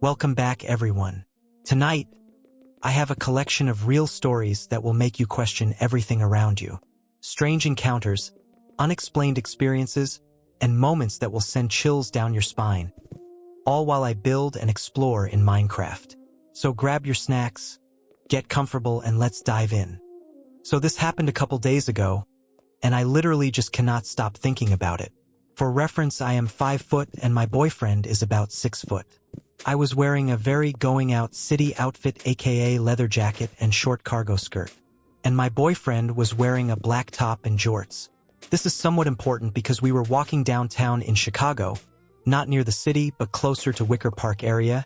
Welcome back, everyone. Tonight, I have a collection of real stories that will make you question everything around you. Strange encounters, unexplained experiences, and moments that will send chills down your spine, all while I build and explore in Minecraft. So grab your snacks, get comfortable, and let's dive in. So this happened a couple days ago, and I literally just cannot stop thinking about it. For reference, I am 5 foot and my boyfriend is about 6 foot. I was wearing a very going out city outfit, aka leather jacket and short cargo skirt. And my boyfriend was wearing a black top and jorts. This is somewhat important because we were walking downtown in Chicago, not near the city but closer to Wicker Park area,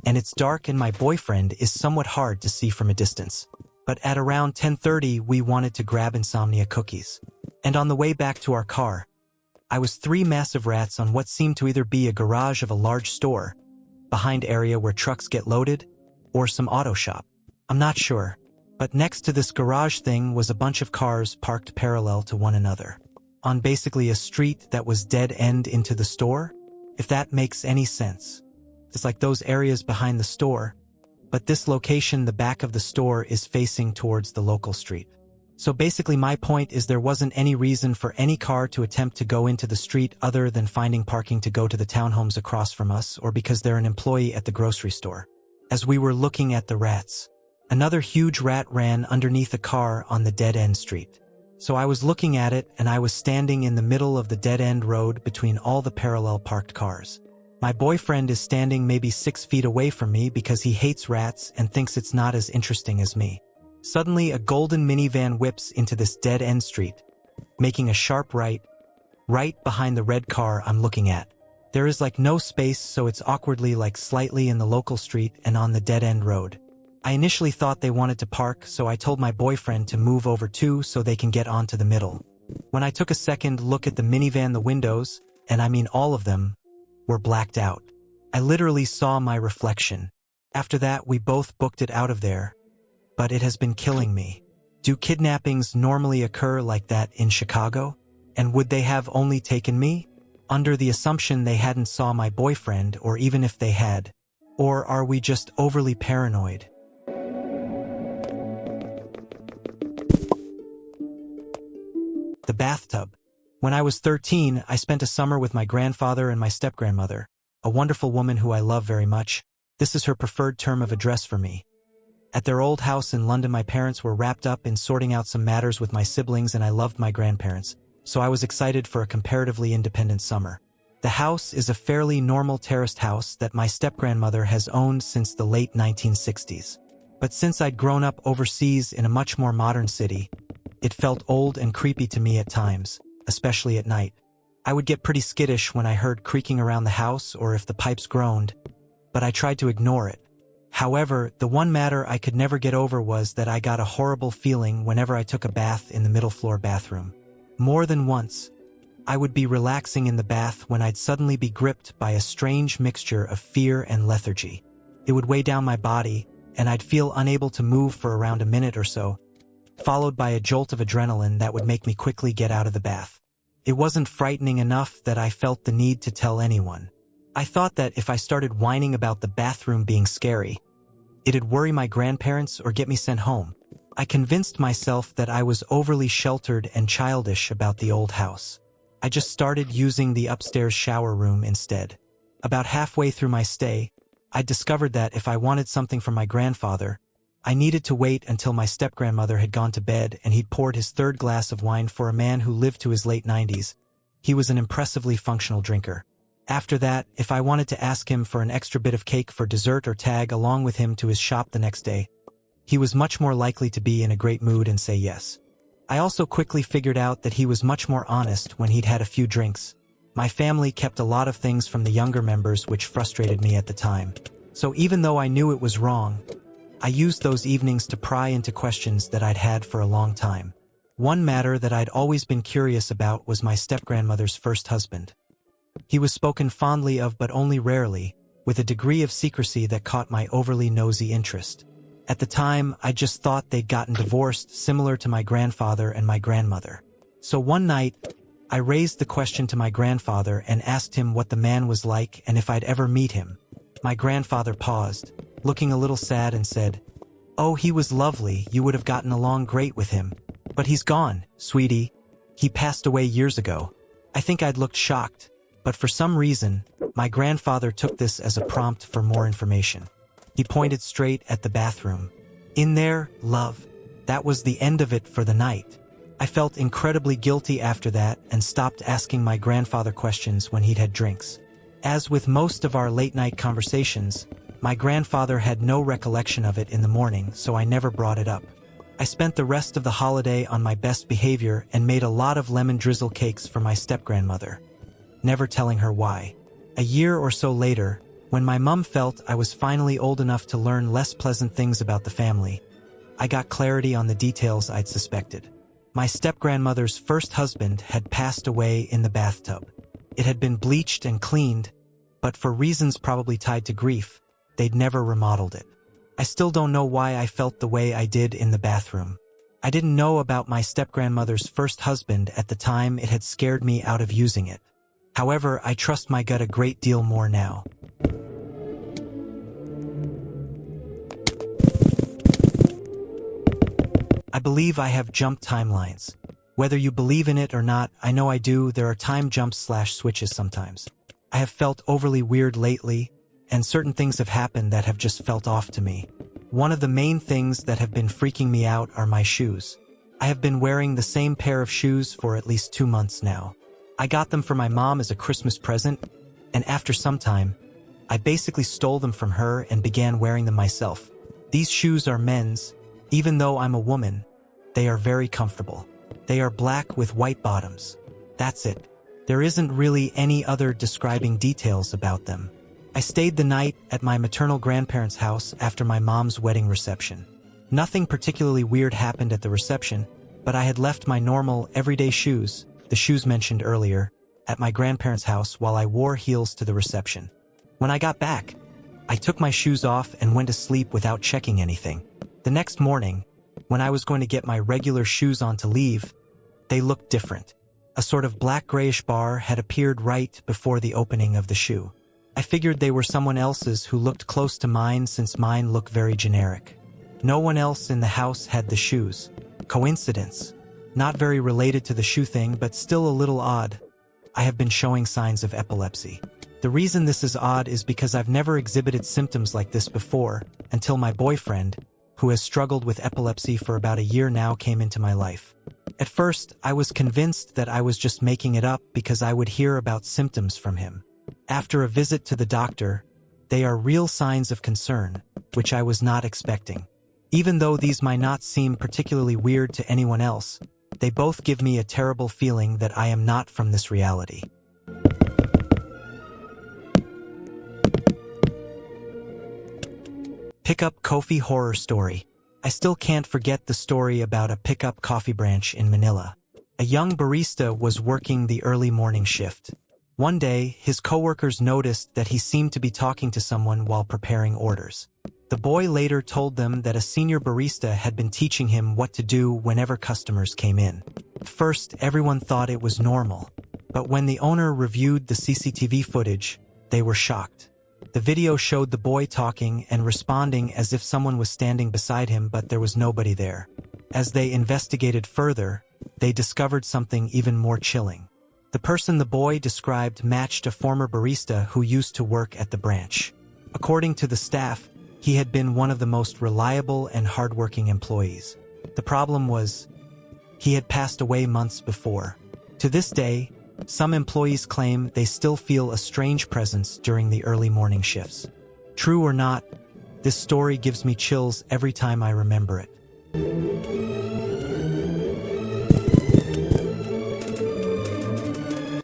and it's dark and my boyfriend is somewhat hard to see from a distance. But at around 10:30 we wanted to grab insomnia cookies. And on the way back to our car, I was 3 massive rats on what seemed to either be a garage of a large store, behind area where trucks get loaded, or some auto shop. I'm not sure. But next to this garage thing was a bunch of cars parked parallel to one another, on basically a street that was dead end into the store, if that makes any sense. It's like those areas behind the store, but this location, the back of the store, is facing towards the local street. So basically my point is there wasn't any reason for any car to attempt to go into the street other than finding parking to go to the townhomes across from us or because they're an employee at the grocery store. As we were looking at the rats, another huge rat ran underneath a car on the dead-end street. So I was looking at it and I was standing in the middle of the dead-end road between all the parallel parked cars. My boyfriend is standing maybe 6 feet away from me because he hates rats and thinks it's not as interesting as me. Suddenly, a golden minivan whips into this dead-end street, making a sharp right behind the red car I'm looking at. There is like no space, so it's awkwardly like slightly in the local street and on the dead-end road. I initially thought they wanted to park, so I told my boyfriend to move over too so they can get onto the middle. When I took a second look at the minivan, the windows, and I mean all of them, were blacked out. I literally saw my reflection. After that, we both booked it out of there. But it has been killing me. Do kidnappings normally occur like that in Chicago? And would they have only taken me? Under the assumption they hadn't saw my boyfriend, or even if they had. Or are we just overly paranoid? The bathtub. When I was 13, I spent a summer with my grandfather and my step-grandmother, a wonderful woman who I love very much. This is her preferred term of address for me. At their old house in London, my parents were wrapped up in sorting out some matters with my siblings, and I loved my grandparents, so I was excited for a comparatively independent summer. The house is a fairly normal terraced house that my step-grandmother has owned since the late 1960s. But since I'd grown up overseas in a much more modern city, it felt old and creepy to me at times, especially at night. I would get pretty skittish when I heard creaking around the house or if the pipes groaned, but I tried to ignore it. However, the one matter I could never get over was that I got a horrible feeling whenever I took a bath in the middle floor bathroom. More than once, I would be relaxing in the bath when I'd suddenly be gripped by a strange mixture of fear and lethargy. It would weigh down my body, and I'd feel unable to move for around a minute or so, followed by a jolt of adrenaline that would make me quickly get out of the bath. It wasn't frightening enough that I felt the need to tell anyone. I thought that if I started whining about the bathroom being scary, it'd worry my grandparents or get me sent home. I convinced myself that I was overly sheltered and childish about the old house. I just started using the upstairs shower room instead. About halfway through my stay, I discovered that if I wanted something from my grandfather, I needed to wait until my step-grandmother had gone to bed and he'd poured his 3rd glass of wine. For a man who lived to his late 90s, he was an impressively functional drinker. After that, if I wanted to ask him for an extra bit of cake for dessert or tag along with him to his shop the next day, he was much more likely to be in a great mood and say yes. I also quickly figured out that he was much more honest when he'd had a few drinks. My family kept a lot of things from the younger members, which frustrated me at the time. So even though I knew it was wrong, I used those evenings to pry into questions that I'd had for a long time. One matter that I'd always been curious about was my step-grandmother's first husband. He was spoken fondly of but only rarely, with a degree of secrecy that caught my overly nosy interest. At the time, I just thought they'd gotten divorced, similar to my grandfather and my grandmother. So one night, I raised the question to my grandfather and asked him what the man was like and if I'd ever meet him. My grandfather paused, looking a little sad, and said, "Oh, he was lovely, you would have gotten along great with him. But he's gone, sweetie. He passed away years ago." I think I'd looked shocked, but for some reason, my grandfather took this as a prompt for more information. He pointed straight at the bathroom. "In there, love." That was the end of it for the night. I felt incredibly guilty after that and stopped asking my grandfather questions when he'd had drinks. As with most of our late-night conversations, my grandfather had no recollection of it in the morning, so I never brought it up. I spent the rest of the holiday on my best behavior and made a lot of lemon drizzle cakes for my step-grandmother, never telling her why. A year or so later, when my mum felt I was finally old enough to learn less pleasant things about the family, I got clarity on the details I'd suspected. My step-grandmother's first husband had passed away in the bathtub. It had been bleached and cleaned, but for reasons probably tied to grief, they'd never remodeled it. I still don't know why I felt the way I did in the bathroom. I didn't know about my step-grandmother's first husband at the time. It had scared me out of using it. However, I trust my gut a great deal more now. I believe I have jump timelines. Whether you believe in it or not, I know I do. There are time jumps/switches sometimes. I have felt overly weird lately, and certain things have happened that have just felt off to me. One of the main things that have been freaking me out are my shoes. I have been wearing the same pair of shoes for at least 2 months now. I got them for my mom as a Christmas present, and after some time, I basically stole them from her and began wearing them myself. These shoes are men's. Even though I'm a woman, they are very comfortable. They are black with white bottoms. That's it. There isn't really any other describing details about them. I stayed the night at my maternal grandparents' house after my mom's wedding reception. Nothing particularly weird happened at the reception, but I had left my normal, everyday shoes, the shoes mentioned earlier, at my grandparents' house while I wore heels to the reception. When I got back, I took my shoes off and went to sleep without checking anything. The next morning, when I was going to get my regular shoes on to leave, they looked different. A sort of black-grayish bar had appeared right before the opening of the shoe. I figured they were someone else's who looked close to mine since mine look very generic. No one else in the house had the shoes. Coincidence. Not very related to the shoe thing, but still a little odd. I have been showing signs of epilepsy. The reason this is odd is because I've never exhibited symptoms like this before, until my boyfriend, who has struggled with epilepsy for about a year now, came into my life. At first, I was convinced that I was just making it up because I would hear about symptoms from him. After a visit to the doctor, they are real signs of concern, which I was not expecting. Even though these might not seem particularly weird to anyone else, they both give me a terrible feeling that I am not from this reality. Pickup Coffee Horror Story. I still can't forget the story about a pickup coffee branch in Manila. A young barista was working the early morning shift. One day, his coworkers noticed that he seemed to be talking to someone while preparing orders. The boy later told them that a senior barista had been teaching him what to do whenever customers came in. At first, everyone thought it was normal, but when the owner reviewed the CCTV footage, they were shocked. The video showed the boy talking and responding as if someone was standing beside him, but there was nobody there. As they investigated further, they discovered something even more chilling. The person the boy described matched a former barista who used to work at the branch. According to the staff, he had been one of the most reliable and hardworking employees. The problem was, he had passed away months before. To this day, some employees claim they still feel a strange presence during the early morning shifts. True or not, this story gives me chills every time I remember it.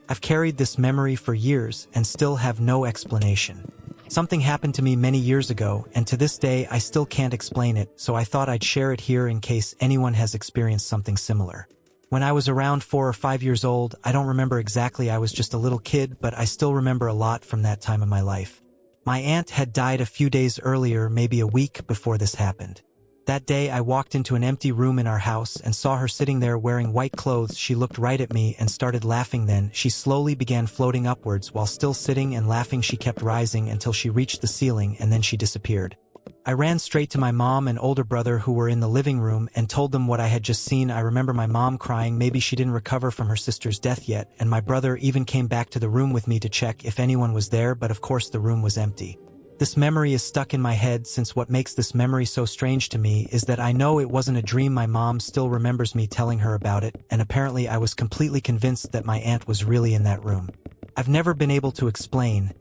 I've carried this memory for years and still have no explanation. Something happened to me many years ago, and to this day I still can't explain it, so I thought I'd share it here in case anyone has experienced something similar. When I was around 4 or 5 years old, I don't remember exactly, I was just a little kid, but I still remember a lot from that time of my life. My aunt had died a few days earlier, maybe a week before this happened. That day I walked into an empty room in our house and saw her sitting there wearing white clothes. She looked right at me and started laughing. Then she slowly began floating upwards. While still sitting and laughing, she kept rising until she reached the ceiling, and then she disappeared. I ran straight to my mom and older brother, who were in the living room, and told them what I had just seen. I remember my mom crying maybe she didn't recover from her sister's death yet, and my brother even came back to the room with me to check if anyone was there, but of course the room was empty. This memory is stuck in my head, since what makes this memory so strange to me is that I know it wasn't a dream. My mom still remembers me telling her about it, and apparently I was completely convinced that my aunt was really in that room. I've never been able to explain.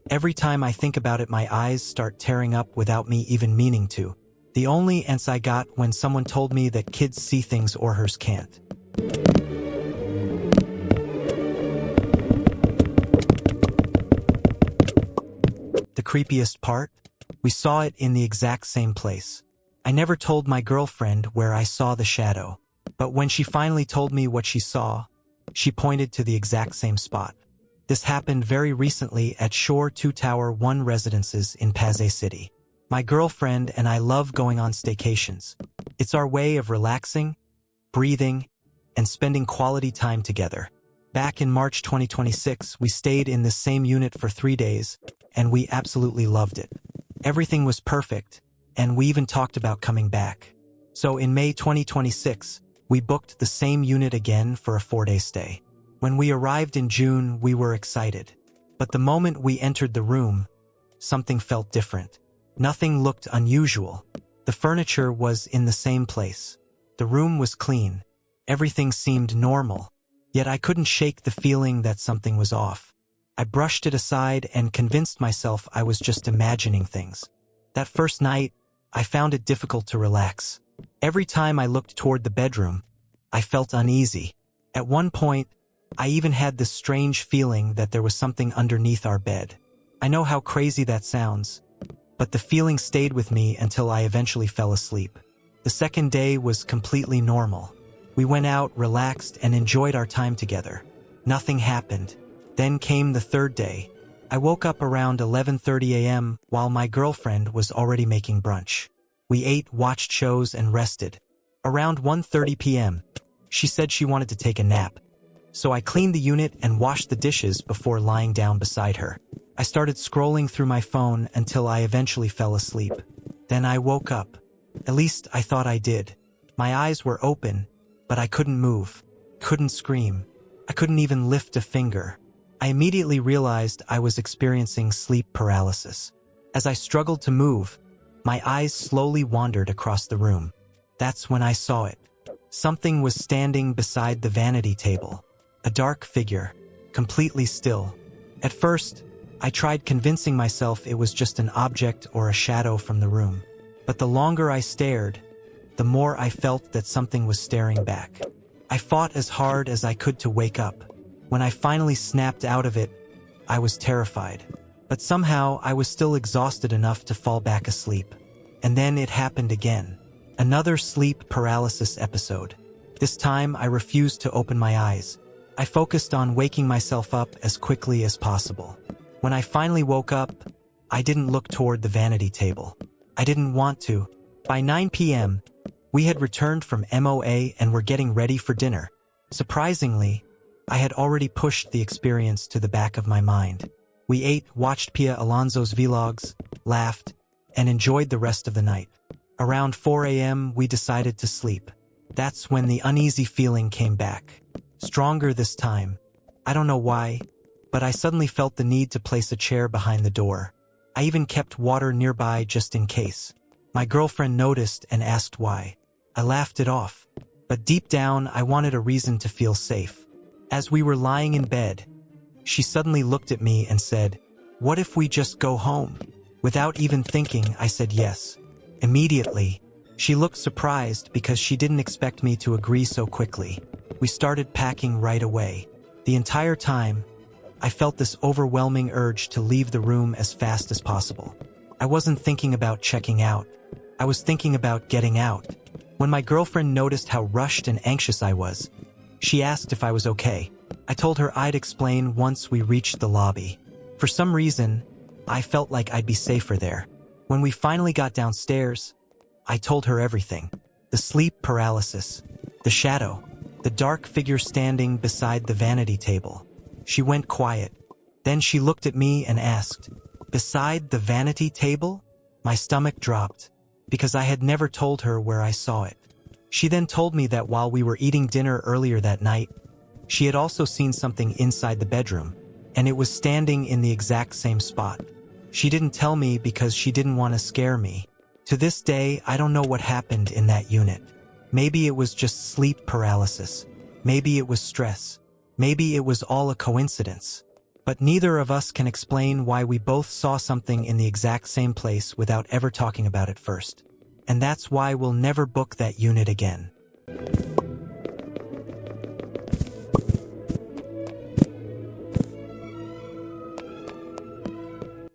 Every time I think about it, my eyes start tearing up without me even meaning to. The only answer I got when someone told me that kids see things or hers can't. The creepiest part? We saw it in the exact same place. I never told my girlfriend where I saw the shadow, but when she finally told me what she saw, she pointed to the exact same spot. This happened very recently at Shore 2 Tower 1 Residences in Pasay City. My girlfriend and I love going on staycations. It's our way of relaxing, breathing, and spending quality time together. Back in March 2026, we stayed in the same unit for 3 days, and we absolutely loved it. Everything was perfect, and we even talked about coming back. So in May 2026, we booked the same unit again for a 4-day stay. When we arrived in June, we were excited. But the moment we entered the room, something felt different. Nothing looked unusual. The furniture was in the same place. The room was clean. Everything seemed normal. Yet I couldn't shake the feeling that something was off. I brushed it aside and convinced myself I was just imagining things. That first night, I found it difficult to relax. Every time I looked toward the bedroom, I felt uneasy. At one point, I even had this strange feeling that there was something underneath our bed. I know how crazy that sounds, but the feeling stayed with me until I eventually fell asleep. The second day was completely normal. We went out, relaxed, and enjoyed our time together. Nothing happened. Then came the third day. I woke up around 11:30 a.m. while my girlfriend was already making brunch. We ate, watched shows, and rested. Around 1:30 p.m., she said she wanted to take a nap. So I cleaned the unit and washed the dishes before lying down beside her. I started scrolling through my phone until I eventually fell asleep. Then I woke up. At least I thought I did. My eyes were open, but I couldn't move, couldn't scream. I couldn't even lift a finger. I immediately realized I was experiencing sleep paralysis. As I struggled to move, my eyes slowly wandered across the room. That's when I saw it. Something was standing beside the vanity table. A dark figure, completely still. At first, I tried convincing myself it was just an object or a shadow from the room. But the longer I stared, the more I felt that something was staring back. I fought as hard as I could to wake up. When I finally snapped out of it, I was terrified. But somehow I was still exhausted enough to fall back asleep. And then it happened again. Another sleep paralysis episode. This time I refused to open my eyes. I focused on waking myself up as quickly as possible. When I finally woke up, I didn't look toward the vanity table. I didn't want to. By 9 p.m., we had returned from MOA and were getting ready for dinner. Surprisingly, I had already pushed the experience to the back of my mind. We ate, watched Pia Alonso's vlogs, laughed, and enjoyed the rest of the night. Around 4 a.m., we decided to sleep. That's when the uneasy feeling came back. Stronger this time. I don't know why, but I suddenly felt the need to place a chair behind the door. I even kept water nearby just in case. My girlfriend noticed and asked why. I laughed it off, but deep down I wanted a reason to feel safe. As we were lying in bed, she suddenly looked at me and said, "What if we just go home?" Without even thinking, I said yes. Immediately, she looked surprised because she didn't expect me to agree so quickly. We started packing right away. The entire time, I felt this overwhelming urge to leave the room as fast as possible. I wasn't thinking about checking out. I was thinking about getting out. When my girlfriend noticed how rushed and anxious I was, she asked if I was okay. I told her I'd explain once we reached the lobby. For some reason, I felt like I'd be safer there. When we finally got downstairs, I told her everything. The sleep paralysis, the shadow, the dark figure standing beside the vanity table. She went quiet. Then she looked at me and asked, "Beside the vanity table?" My stomach dropped, because I had never told her where I saw it. She then told me that while we were eating dinner earlier that night, she had also seen something inside the bedroom, and it was standing in the exact same spot. She didn't tell me because she didn't want to scare me. To this day, I don't know what happened in that unit. Maybe it was just sleep paralysis. Maybe it was stress. Maybe it was all a coincidence. But neither of us can explain why we both saw something in the exact same place without ever talking about it first. And that's why we'll never book that unit again.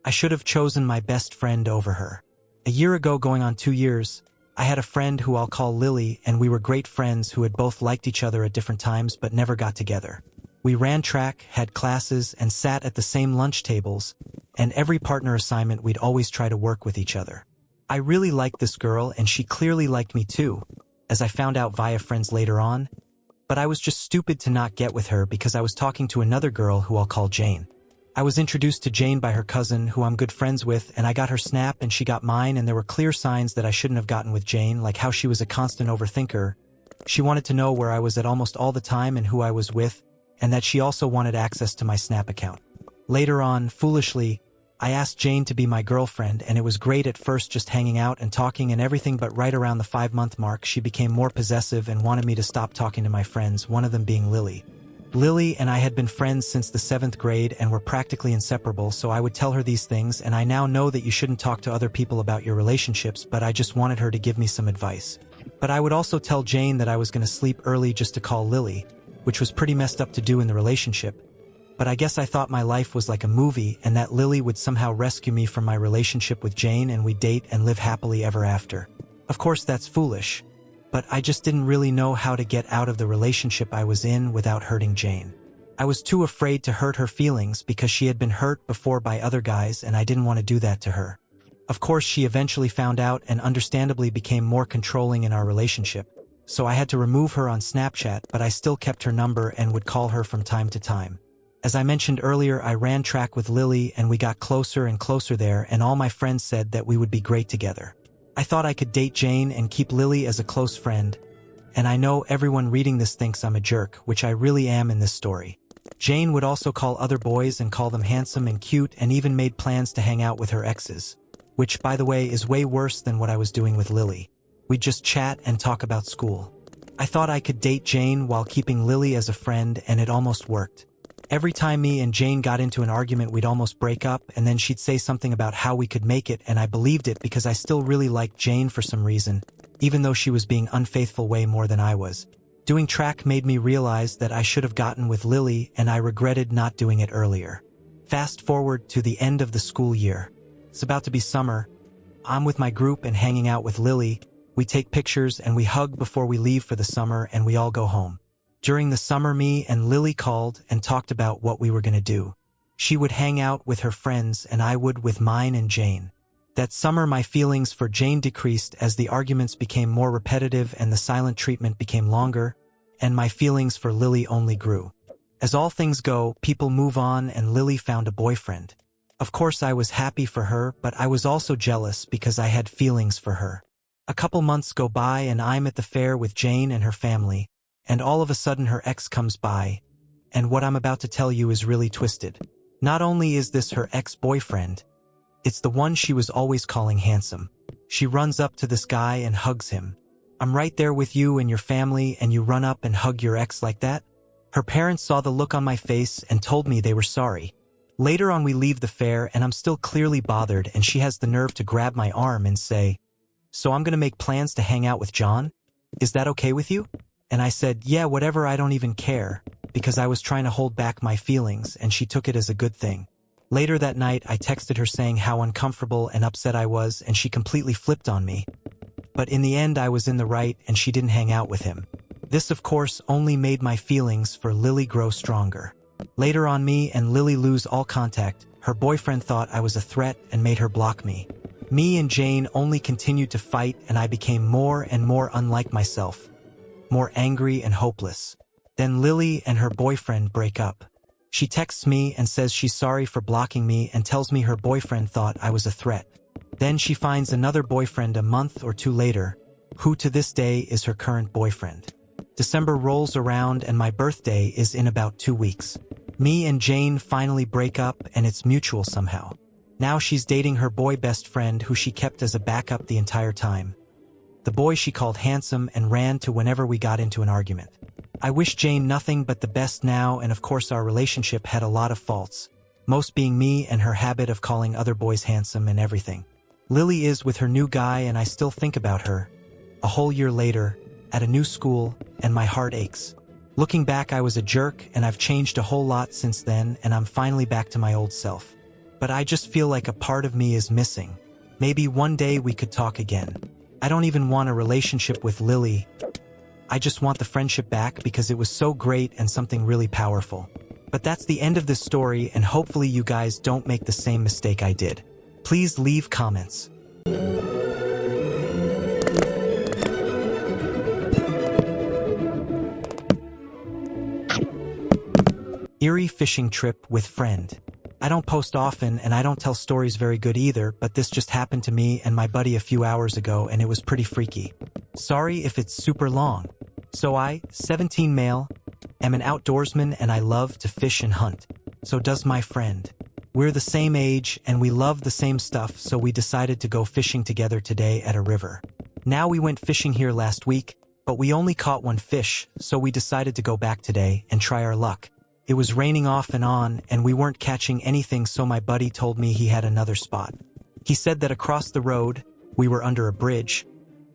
I should have chosen my best friend over her. A year ago, going on 2 years, I had a friend who I'll call Lily, and we were great friends who had both liked each other at different times but never got together. We ran track, had classes, and sat at the same lunch tables, and every partner assignment we'd always try to work with each other. I really liked this girl, and she clearly liked me too, as I found out via friends later on, but I was just stupid to not get with her because I was talking to another girl who I'll call Jane. I was introduced to Jane by her cousin, who I'm good friends with, and I got her Snap and she got mine, and there were clear signs that I shouldn't have gotten with Jane, like how she was a constant overthinker. She wanted to know where I was at almost all the time and who I was with, and that she also wanted access to my Snap account. Later on, foolishly, I asked Jane to be my girlfriend, and it was great at first, just hanging out and talking and everything, but right around the 5-month mark, she became more possessive and wanted me to stop talking to my friends, one of them being Lily. Lily and I had been friends since the 7th grade and were practically inseparable, so I would tell her these things, and I now know that you shouldn't talk to other people about your relationships, but I just wanted her to give me some advice. But I would also tell Jane that I was going to sleep early just to call Lily, which was pretty messed up to do in the relationship. But I guess I thought my life was like a movie and that Lily would somehow rescue me from my relationship with Jane and we'd date and live happily ever after. Of course, that's foolish. But I just didn't really know how to get out of the relationship I was in without hurting Jane. I was too afraid to hurt her feelings because she had been hurt before by other guys and I didn't want to do that to her. Of course, she eventually found out and understandably became more controlling in our relationship. So I had to remove her on Snapchat, but I still kept her number and would call her from time to time. As I mentioned earlier, I ran track with Lily and we got closer and closer there, and all my friends said that we would be great together. I thought I could date Jane and keep Lily as a close friend, and I know everyone reading this thinks I'm a jerk, which I really am in this story. Jane would also call other boys and call them handsome and cute, and even made plans to hang out with her exes, which, by the way, is way worse than what I was doing with Lily. We'd just chat and talk about school. I thought I could date Jane while keeping Lily as a friend, and it almost worked. Every time me and Jane got into an argument, we'd almost break up, and then she'd say something about how we could make it, and I believed it because I still really liked Jane for some reason, even though she was being unfaithful way more than I was. Doing track made me realize that I should have gotten with Lily, and I regretted not doing it earlier. Fast forward to the end of the school year. It's about to be summer. I'm with my group and hanging out with Lily. We take pictures and we hug before we leave for the summer, and we all go home. During the summer, me and Lily called and talked about what we were going to do. She would hang out with her friends and I would with mine and Jane. That summer, my feelings for Jane decreased as the arguments became more repetitive and the silent treatment became longer, and my feelings for Lily only grew. As all things go, people move on, and Lily found a boyfriend. Of course, I was happy for her, but I was also jealous because I had feelings for her. A couple months go by and I'm at the fair with Jane and her family, and all of a sudden her ex comes by, and what I'm about to tell you is really twisted. Not only is this her ex-boyfriend, it's the one she was always calling handsome. She runs up to this guy and hugs him. I'm right there with you and your family, and you run up and hug your ex like that? Her parents saw the look on my face and told me they were sorry. Later on, we leave the fair and I'm still clearly bothered, and she has the nerve to grab my arm and say, "So I'm gonna make plans to hang out with John? Is that okay with you?" And I said, "Yeah, whatever, I don't even care," because I was trying to hold back my feelings, and she took it as a good thing. Later that night, I texted her saying how uncomfortable and upset I was, and she completely flipped on me. But in the end, I was in the right, and she didn't hang out with him. This, of course, only made my feelings for Lily grow stronger. Later on, me and Lily lose all contact. Her boyfriend thought I was a threat and made her block me. Me and Jane only continued to fight, and I became more and more unlike myself, more angry and hopeless. Then Lily and her boyfriend break up. She texts me and says she's sorry for blocking me and tells me her boyfriend thought I was a threat. Then she finds another boyfriend a month or two later, who to this day is her current boyfriend. December rolls around and my birthday is in about 2 weeks. Me and Jane finally break up, and it's mutual somehow. Now she's dating her boy best friend, who she kept as a backup the entire time. The boy she called handsome and ran to whenever we got into an argument. I wish Jane nothing but the best now, and of course our relationship had a lot of faults, most being me and her habit of calling other boys handsome and everything. Lily is with her new guy, and I still think about her, a whole year later, at a new school, and my heart aches. Looking back, I was a jerk, and I've changed a whole lot since then, and I'm finally back to my old self. But I just feel like a part of me is missing. Maybe one day we could talk again. I don't even want a relationship with Lily. I just want the friendship back because it was so great and something really powerful. But that's the end of this story, and hopefully you guys don't make the same mistake I did. Please leave comments. Eerie fishing trip with friend. I don't post often and I don't tell stories very good either, but this just happened to me and my buddy a few hours ago, and it was pretty freaky. Sorry if it's super long. So I, 17 male, am an outdoorsman and I love to fish and hunt. So does my friend. We're the same age and we love the same stuff, so we decided to go fishing together today at a river. Now we went fishing here last week, but we only caught one fish, so we decided to go back today and try our luck. It was raining off and on, and we weren't catching anything, so my buddy told me he had another spot. He said that across the road, we were under a bridge,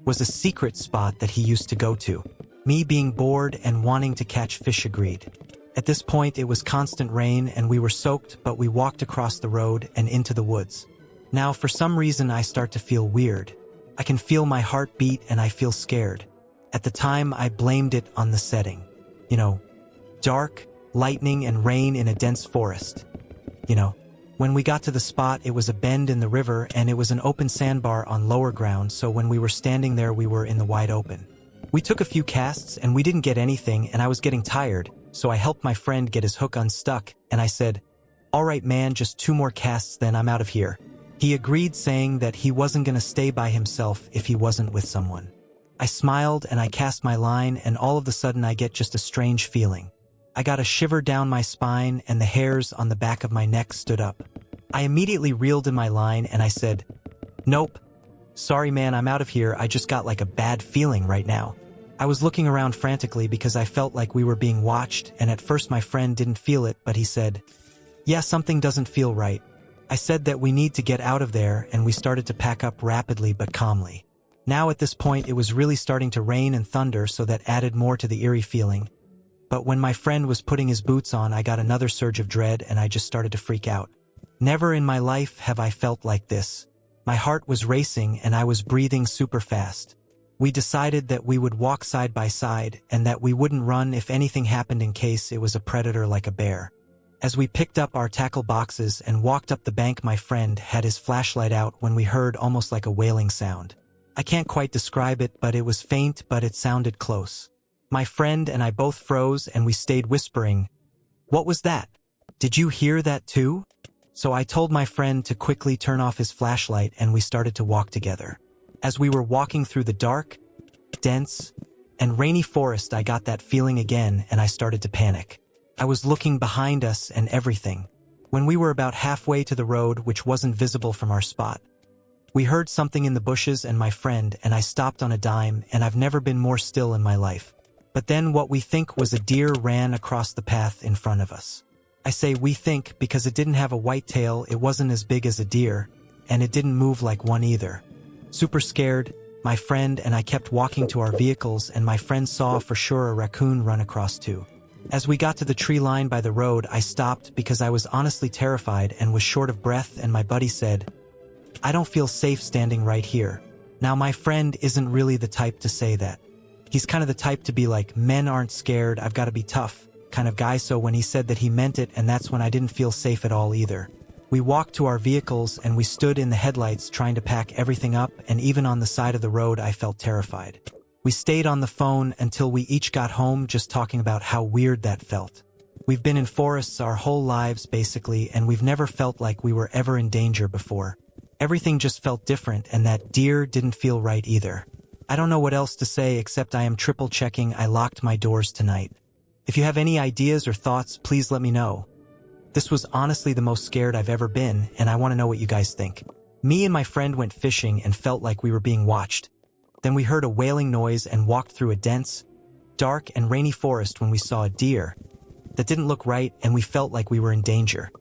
was a secret spot that he used to go to. Me being bored and wanting to catch fish agreed. At this point, it was constant rain and we were soaked, but we walked across the road and into the woods. Now, for some reason, I start to feel weird. I can feel my heart beat and I feel scared. At the time, I blamed it on the setting. Dark, lightning and rain in a dense forest. When we got to the spot, it was a bend in the river and it was an open sandbar on lower ground, so when we were standing there, we were in the wide open. We took a few casts and we didn't get anything, and I was getting tired, so I helped my friend get his hook unstuck, and I said, "All right, man, just 2 more casts, then I'm out of here." He agreed, saying that he wasn't gonna stay by himself if he wasn't with someone. I smiled and I cast my line, and all of a sudden I get just a strange feeling. I got a shiver down my spine and the hairs on the back of my neck stood up. I immediately reeled in my line and I said, "Nope. Sorry man, I'm out of here. I just got like a bad feeling right now." I was looking around frantically because I felt like we were being watched, and at first my friend didn't feel it, but he said, "Yeah, something doesn't feel right." I said that we need to get out of there, and we started to pack up rapidly but calmly. Now at this point it was really starting to rain and thunder, so that added more to the eerie feeling. But when my friend was putting his boots on, I got another surge of dread and I just started to freak out. Never in my life have I felt like this. My heart was racing and I was breathing super fast. We decided that we would walk side by side and that we wouldn't run if anything happened in case it was a predator like a bear. As we picked up our tackle boxes and walked up the bank, my friend had his flashlight out when we heard almost like a wailing sound. I can't quite describe it, but it was faint, but it sounded close. My friend and I both froze and we stayed whispering, "What was that? Did you hear that too?" So I told my friend to quickly turn off his flashlight and we started to walk together. As we were walking through the dark, dense, and rainy forest, I got that feeling again and I started to panic. I was looking behind us and everything. When we were about halfway to the road, which wasn't visible from our spot, we heard something in the bushes and my friend and I stopped on a dime, and I've never been more still in my life. But then what we think was a deer ran across the path in front of us. I say we think because it didn't have a white tail, it wasn't as big as a deer, and it didn't move like one either. Super scared, my friend and I kept walking to our vehicles, and my friend saw for sure a raccoon run across too. As we got to the tree line by the road, I stopped because I was honestly terrified and was short of breath, and my buddy said, "I don't feel safe standing right here." Now my friend isn't really the type to say that. He's kind of the type to be like, "Men aren't scared, I've got to be tough," kind of guy, so when he said that, he meant it, and that's when I didn't feel safe at all either. We walked to our vehicles and we stood in the headlights trying to pack everything up, and even on the side of the road I felt terrified. We stayed on the phone until we each got home, just talking about how weird that felt. We've been in forests our whole lives basically, and we've never felt like we were ever in danger before. Everything just felt different, and that deer didn't feel right either. I don't know what else to say except I am triple checking I locked my doors tonight. If you have any ideas or thoughts, please let me know. This was honestly the most scared I've ever been, and I want to know what you guys think. Me and my friend went fishing and felt like we were being watched. Then we heard a wailing noise and walked through a dense, dark and rainy forest when we saw a deer that didn't look right, and we felt like we were in danger.